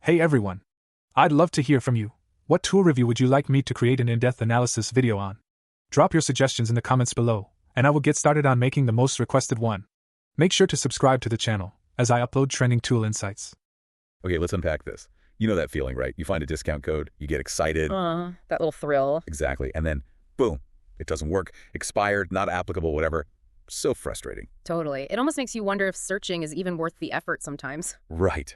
Hey everyone! I'd love to hear from you. What tool review would you like me to create an in-depth analysis video on? Drop your suggestions in the comments below, and I will get started on making the most requested one. Make sure to subscribe to the channel, as I upload trending tool insights. Okay, let's unpack this. You know that feeling, right? You find a discount code, you get excited. That little thrill. Exactly. And then, boom, it doesn't work. Expired, not applicable, whatever. So frustrating. Totally. It almost makes you wonder if searching is even worth the effort sometimes. Right.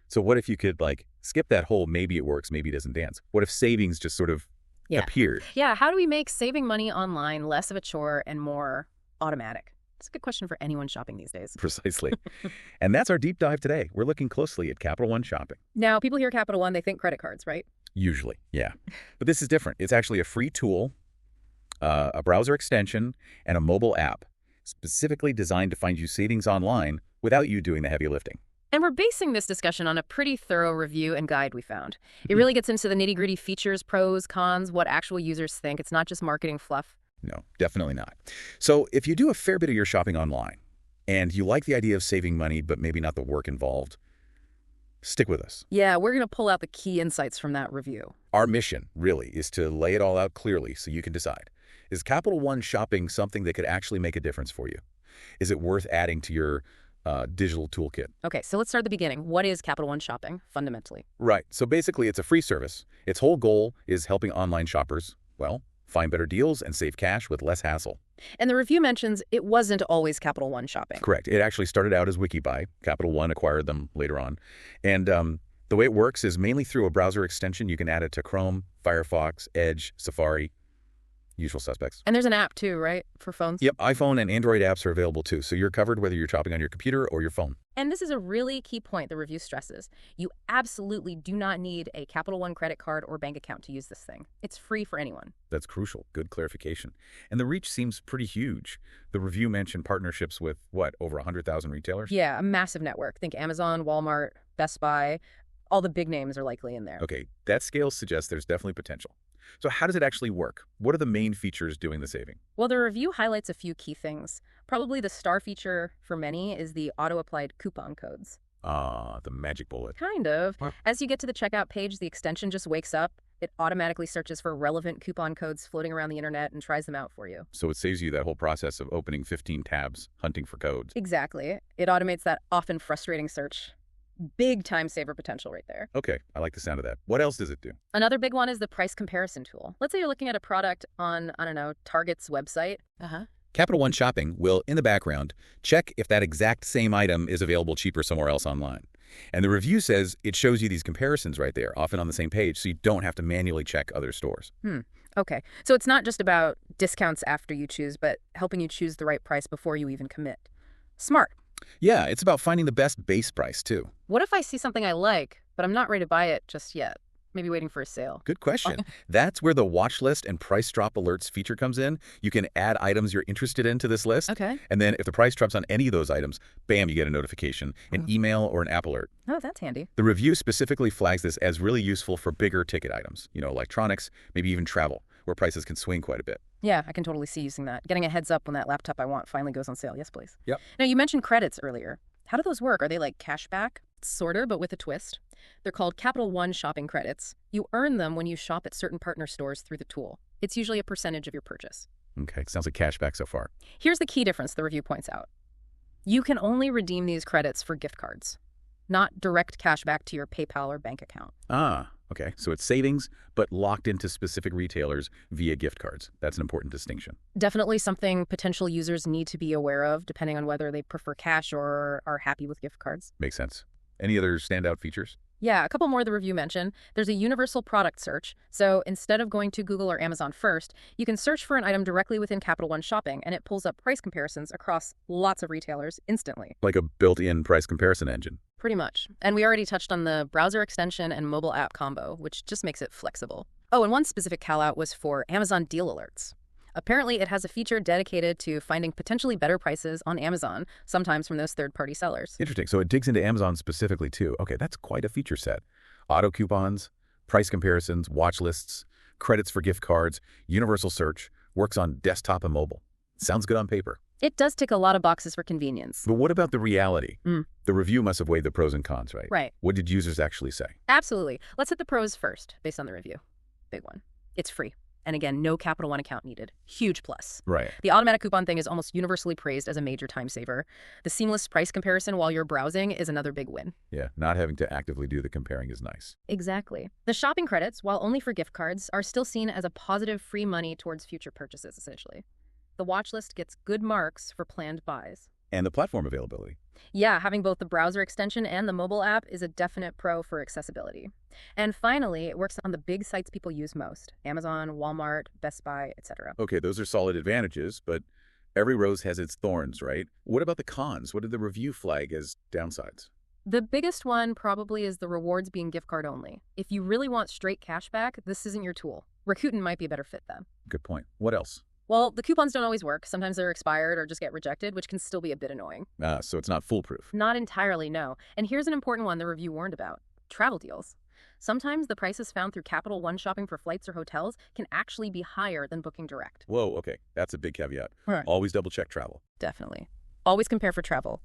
So what if you could, skip that whole maybe it works, maybe it doesn't dance? What if savings just sort of appeared? Yeah, how do we make saving money online less of a chore and more automatic? It's a good question for anyone shopping these days. Precisely. And that's our deep dive today. We're looking closely at Capital One Shopping. Now, people hear Capital One, they think credit cards, right? Usually, yeah. But this is different. It's actually a free tool, a browser extension, and a mobile app specifically designed to find you savings online without you doing the heavy lifting. And we're basing this discussion on a pretty thorough review and guide we found. It really gets into the nitty-gritty features, pros, cons, what actual users think. It's not just marketing fluff. No, definitely not. So if you do a fair bit of your shopping online and you like the idea of saving money but maybe not the work involved, stick with us. Yeah, we're going to pull out the key insights from that review. Our mission, really, is to lay it all out clearly so you can decide. Is Capital One Shopping something that could actually make a difference for you? Is it worth adding to your digital toolkit? Okay, so let's start at the beginning. What is Capital One Shopping, fundamentally? Right. So basically, it's a free service. Its whole goal is helping online shoppers, find better deals and save cash with less hassle. And the review mentions it wasn't always Capital One Shopping. Correct. It actually started out as WikiBuy. Capital One acquired them later on. And the way it works is mainly through a browser extension. You can add it to Chrome, Firefox, Edge, Safari, usual suspects. And there's an app too, right, for phones? Yep, iPhone and Android apps are available too, so you're covered whether you're shopping on your computer or your phone. And this is a really key point the review stresses. You absolutely do not need a Capital One credit card or bank account to use this thing. It's free for anyone. That's crucial. Good clarification. And the reach seems pretty huge. The review mentioned partnerships with, over 100,000 retailers? Yeah, a massive network. Think Amazon, Walmart, Best Buy. All the big names are likely in there. Okay, that scale suggests there's definitely potential. So how does it actually work? What are the main features doing the saving? Well, the review highlights a few key things. Probably the star feature for many is the auto-applied coupon codes. The magic bullet. Kind of. What? As you get to the checkout page, the extension just wakes up. It automatically searches for relevant coupon codes floating around the internet and tries them out for you. So it saves you that whole process of opening 15 tabs, hunting for codes. Exactly. It automates that often frustrating search. Big time saver potential right there. Okay, I like the sound of that. What else does it do? Another big one is the price comparison tool. Let's say you're looking at a product on, Target's website. Capital One Shopping will, in the background, check if that exact same item is available cheaper somewhere else online. And the review says it shows you these comparisons right there, often on the same page, so you don't have to manually check other stores. Okay. So it's not just about discounts after you choose, but helping you choose the right price before you even commit. Smart. Yeah, it's about finding the best base price, too. What if I see something I like, but I'm not ready to buy it just yet? Maybe waiting for a sale. Good question. That's where the watch list and price drop alerts feature comes in. You can add items you're interested in to this list. Okay. And then if the price drops on any of those items, bam, you get a notification, an email or an app alert. Oh, that's handy. The review specifically flags this as really useful for bigger ticket items, electronics, maybe even travel, where prices can swing quite a bit. Yeah, I can totally see using that. Getting a heads up when that laptop I want finally goes on sale. Yes, please. Yep. Now, you mentioned credits earlier. How do those work? Are they like cash back? Sorta, but with a twist. They're called Capital One shopping credits. You earn them when you shop at certain partner stores through the tool. It's usually a percentage of your purchase. Okay, sounds like cash back so far. Here's the key difference the review points out. You can only redeem these credits for gift cards, not direct cash back to your PayPal or bank account. Okay. So it's savings, but locked into specific retailers via gift cards. That's an important distinction. Definitely something potential users need to be aware of, depending on whether they prefer cash or are happy with gift cards. Makes sense. Any other standout features? Yeah, a couple more the review mentioned. There's a universal product search. So instead of going to Google or Amazon first, you can search for an item directly within Capital One Shopping, and it pulls up price comparisons across lots of retailers instantly. Like a built-in price comparison engine. Pretty much. And we already touched on the browser extension and mobile app combo, which just makes it flexible. Oh, and one specific call-out was for Amazon deal alerts. Apparently, it has a feature dedicated to finding potentially better prices on Amazon, sometimes from those third-party sellers. Interesting. So it digs into Amazon specifically, too. Okay, that's quite a feature set. Auto coupons, price comparisons, watch lists, credits for gift cards, universal search, works on desktop and mobile. Sounds good on paper. It does tick a lot of boxes for convenience. But what about the reality? Mm. The review must have weighed the pros and cons, right? Right. What did users actually say? Absolutely. Let's hit the pros first, based on the review. Big one. It's free. And again, no Capital One account needed. Huge plus. Right. The automatic coupon thing is almost universally praised as a major time saver. The seamless price comparison while you're browsing is another big win. Yeah, not having to actively do the comparing is nice. Exactly. The shopping credits, while only for gift cards, are still seen as a positive free money towards future purchases, essentially. The watch list gets good marks for planned buys. And the platform availability. Yeah, having both the browser extension and the mobile app is a definite pro for accessibility. And finally, it works on the big sites people use most: Amazon, Walmart, Best Buy, etc. Okay, those are solid advantages, but every rose has its thorns, right? What about the cons? What did the review flag as downsides? The biggest one probably is the rewards being gift card only. If you really want straight cash back, this isn't your tool. Rakuten might be a better fit then. Good point. What else? Well, the coupons don't always work. Sometimes they're expired or just get rejected, which can still be a bit annoying. So it's not foolproof. Not entirely, no. And here's an important one the review warned about: travel deals. Sometimes the prices found through Capital One shopping for flights or hotels can actually be higher than booking direct. Whoa, okay. That's a big caveat. Right. Always double check travel. Definitely. Always compare for travel.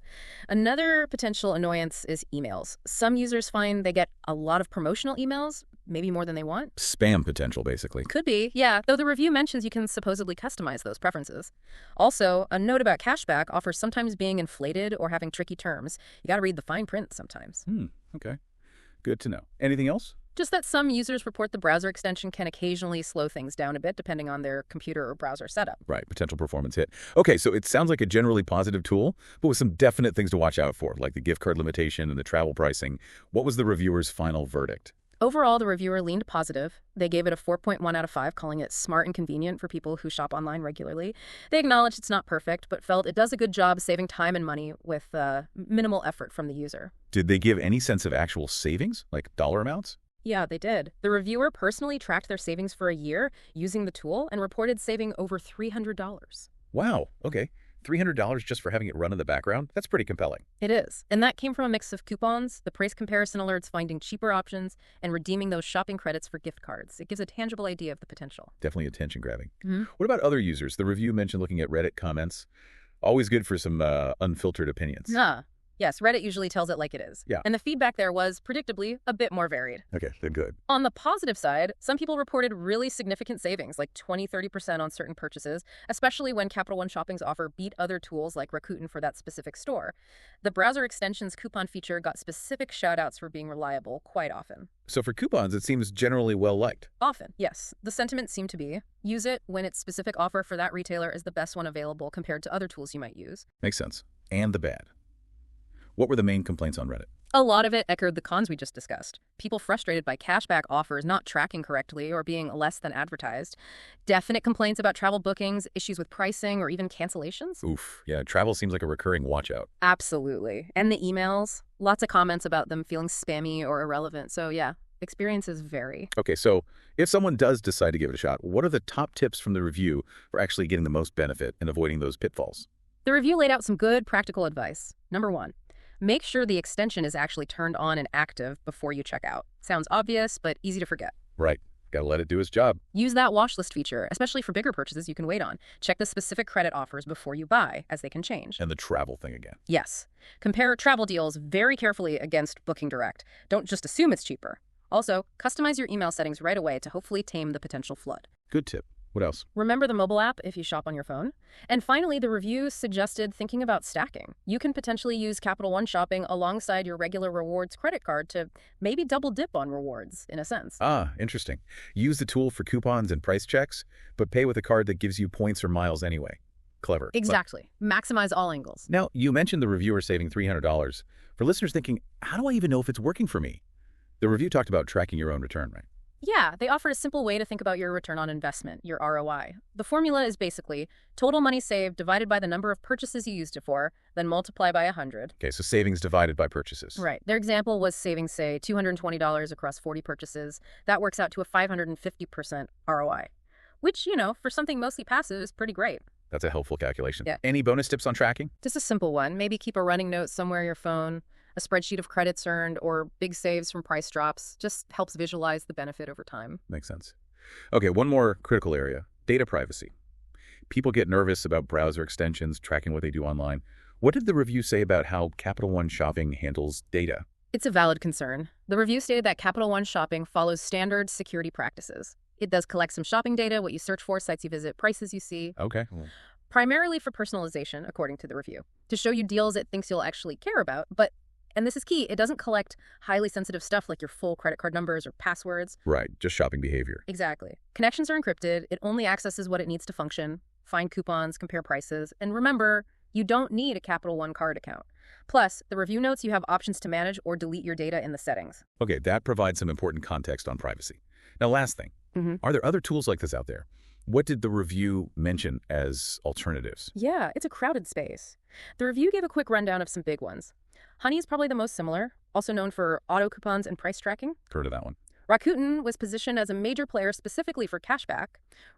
Another potential annoyance is emails. Some users find they get a lot of promotional emails, maybe more than they want. Spam potential, basically. Could be, yeah, though the review mentions you can supposedly customize those preferences. Also, a note about cashback offers sometimes being inflated or having tricky terms. You gotta read the fine print sometimes. Okay. Good to know. Anything else? Just that some users report the browser extension can occasionally slow things down a bit depending on their computer or browser setup. Right, potential performance hit. Okay, so it sounds like a generally positive tool, but with some definite things to watch out for, like the gift card limitation and the travel pricing. What was the reviewer's final verdict? Overall, the reviewer leaned positive. They gave it a 4.1 out of 5, calling it smart and convenient for people who shop online regularly. They acknowledged it's not perfect, but felt it does a good job saving time and money with minimal effort from the user. Did they give any sense of actual savings, like dollar amounts? Yeah, they did. The reviewer personally tracked their savings for a year using the tool and reported saving over $300. Wow, okay. $300 just for having it run in the background? That's pretty compelling. It is. And that came from a mix of coupons, the price comparison alerts finding cheaper options, and redeeming those shopping credits for gift cards. It gives a tangible idea of the potential. Definitely attention-grabbing. Mm-hmm. What about other users? The review mentioned looking at Reddit comments. Always good for some unfiltered opinions. Yes, Reddit usually tells it like it is. Yeah. And the feedback there was, predictably, a bit more varied. Okay, then good. On the positive side, some people reported really significant savings, like 20-30% on certain purchases, especially when Capital One Shopping's offer beat other tools like Rakuten for that specific store. The browser extension's coupon feature got specific shout-outs for being reliable quite often. So for coupons, it seems generally well-liked. Often, yes. The sentiment seemed to be, use it when its specific offer for that retailer is the best one available compared to other tools you might use. Makes sense. And the bad. What were the main complaints on Reddit? A lot of it echoed the cons we just discussed. People frustrated by cashback offers not tracking correctly or being less than advertised. Definite complaints about travel bookings, issues with pricing, or even cancellations. Oof. Yeah, travel seems like a recurring watch-out. Absolutely. And the emails, lots of comments about them feeling spammy or irrelevant. So yeah, experiences vary. Okay, so if someone does decide to give it a shot, what are the top tips from the review for actually getting the most benefit and avoiding those pitfalls? The review laid out some good practical advice. Number 1. Make sure the extension is actually turned on and active before you check out. Sounds obvious, but easy to forget. Right. Gotta let it do its job. Use that watch list feature, especially for bigger purchases you can wait on. Check the specific credit offers before you buy, as they can change. And the travel thing again. Yes. Compare travel deals very carefully against Booking Direct. Don't just assume it's cheaper. Also, customize your email settings right away to hopefully tame the potential flood. Good tip. What else? Remember the mobile app if you shop on your phone. And finally, the review suggested thinking about stacking. You can potentially use Capital One shopping alongside your regular rewards credit card to maybe double dip on rewards, in a sense. Ah, interesting. Use the tool for coupons and price checks, but pay with a card that gives you points or miles anyway. Clever. Exactly. Maximize all angles. Now, you mentioned the reviewer saving $300. For listeners thinking, how do I even know if it's working for me? The review talked about tracking your own return, right? Yeah, they offered a simple way to think about your return on investment, your ROI. The formula is basically total money saved divided by the number of purchases you used it for, then multiply by 100. Okay, so savings divided by purchases. Right. Their example was saving, say, $220 across 40 purchases. That works out to a 550% ROI, which, for something mostly passive is pretty great. That's a helpful calculation. Yeah. Any bonus tips on tracking? Just a simple one. Maybe keep a running note somewhere on your phone. A spreadsheet of credits earned or big saves from price drops just helps visualize the benefit over time. Makes sense. Okay, one more critical area, data privacy. People get nervous about browser extensions, tracking what they do online. What did the review say about how Capital One Shopping handles data? It's a valid concern. The review stated that Capital One Shopping follows standard security practices. It does collect some shopping data, what you search for, sites you visit, prices you see. Okay. Primarily for personalization, according to the review, to show you deals it thinks you'll actually care about. But, and this is key, it doesn't collect highly sensitive stuff like your full credit card numbers or passwords. Right, just shopping behavior. Exactly. Connections are encrypted. It only accesses what it needs to function, find coupons, compare prices. And remember, you don't need a Capital One card account. Plus, the review notes you have options to manage or delete your data in the settings. Okay, that provides some important context on privacy. Now, last thing, are there other tools like this out there? What did the review mention as alternatives? Yeah, it's a crowded space. The review gave a quick rundown of some big ones. Honey is probably the most similar, also known for auto coupons and price tracking. Heard of that one. Rakuten was positioned as a major player specifically for cashback.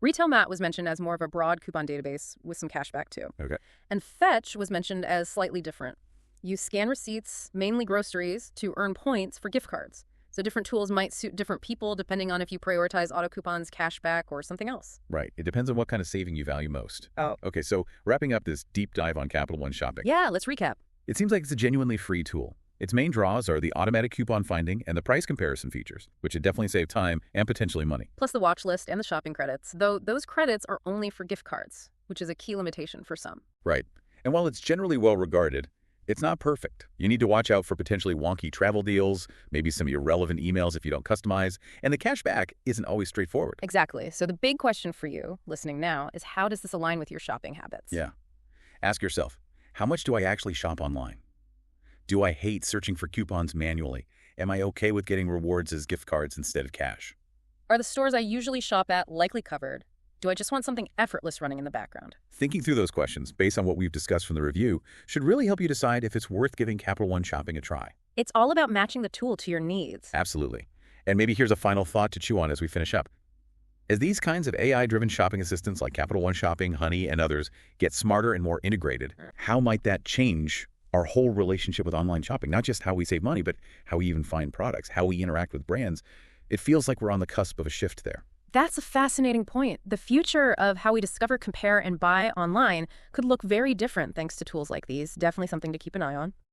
Retail Mat was mentioned as more of a broad coupon database with some cashback too. Okay. And Fetch was mentioned as slightly different. You scan receipts, mainly groceries, to earn points for gift cards. So different tools might suit different people depending on if you prioritize auto coupons, cashback, or something else. Right. It depends on what kind of saving you value most. Oh. Okay, so wrapping up this deep dive on Capital One Shopping. Yeah, let's recap. It seems like it's a genuinely free tool. Its main draws are the automatic coupon finding and the price comparison features, which would definitely save time and potentially money. Plus the watch list and the shopping credits, though those credits are only for gift cards, which is a key limitation for some. Right. And while it's generally well regarded, it's not perfect. You need to watch out for potentially wonky travel deals, maybe some irrelevant emails if you don't customize, and the cashback isn't always straightforward. Exactly. So the big question for you, listening now, is how does this align with your shopping habits? Yeah. Ask yourself, how much do I actually shop online? Do I hate searching for coupons manually? Am I okay with getting rewards as gift cards instead of cash? Are the stores I usually shop at likely covered? Do I just want something effortless running in the background? Thinking through those questions, based on what we've discussed from the review, should really help you decide if it's worth giving Capital One Shopping a try. It's all about matching the tool to your needs. Absolutely. And maybe here's a final thought to chew on as we finish up. As these kinds of AI-driven shopping assistants like Capital One Shopping, Honey, and others get smarter and more integrated, how might that change our whole relationship with online shopping? Not just how we save money, but how we even find products, how we interact with brands. It feels like we're on the cusp of a shift there. That's a fascinating point. The future of how we discover, compare, and buy online could look very different thanks to tools like these. Definitely something to keep an eye on.